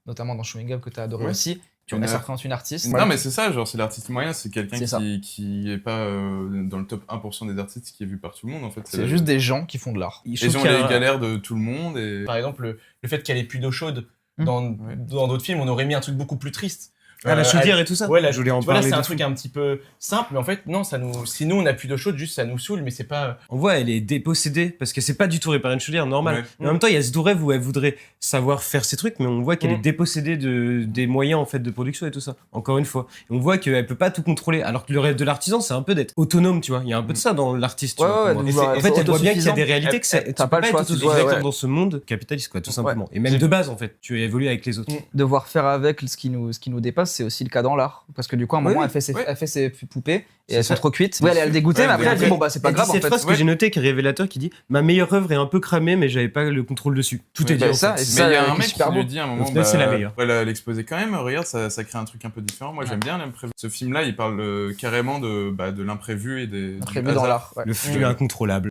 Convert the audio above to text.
notamment dans Chewing Gum que tu as adoré Ouais. aussi. Une Ça art- représente une artiste. Non, mais c'est ça, genre, c'est l'artiste moyen, c'est quelqu'un C'est ça. qui est pas dans le top 1% des artistes qui est vu par tout le monde, en fait. C'est juste des gens qui font de l'art. Ils ont les galères de tout le monde et... Par exemple, le fait qu'elle ait plus d'eau chaude, Mmh. dans d'autres films, on aurait mis un truc beaucoup plus triste. Ah, la chaudière et tout ça. Ouais, je voulais en tu vois, là, parler. c'est un de truc fou. un petit peu simple, mais en fait, non, si nous, on n'a plus d'eau chaude, juste ça nous saoule, mais c'est pas... On voit, elle est dépossédée parce que c'est pas du tout réparer une chaudière normale. Ouais. Mais en même temps, il y a ce doux rêve où elle voudrait savoir faire ses trucs, mais on voit qu'elle est dépossédée des moyens en fait de production et tout ça. Encore une fois, et on voit qu'elle peut pas tout contrôler. Alors que le rêve de l'artisan, c'est un peu d'être autonome, tu vois. Il y a un peu de ça dans l'artiste. tu vois, pour moi. En fait, elle voit bien qu'il y a des réalités que tu t'as peux pas le pas choix, être tu dois- autodidacte ouais. dans ce monde capitaliste, quoi, tout simplement. Et même de base, en fait, tu évolues avec les autres. Devoir faire avec ce qui nous dépasse, c'est aussi le cas dans l'art. Parce que du coup, à un moment, Oui, elle fait ses poupées et C'est elles sont ça. trop cuites. Oui, elle est dégoûtée, Ouais, mais après, elle dit, bon, bah, c'est pas Elle dit grave, en cette fait. phrase que j'ai notée, qui est révélateur, qui dit « Ma meilleure œuvre est un peu cramée, mais j'avais pas le contrôle dessus. » Tout est dit, bah, en ça, fait. et Mais ça, il y a qui un est mec super qui beau. lui dit à un moment, Au final, c'est la meilleure. Ouais, l'exposer quand même, regarde, ça crée un truc un peu différent. Moi, j'aime bien l'imprévu. Ce film-là, il parle carrément de l'imprévu et du Imprévu dans hasard. l'art. Ouais. Le flux incontrôlable.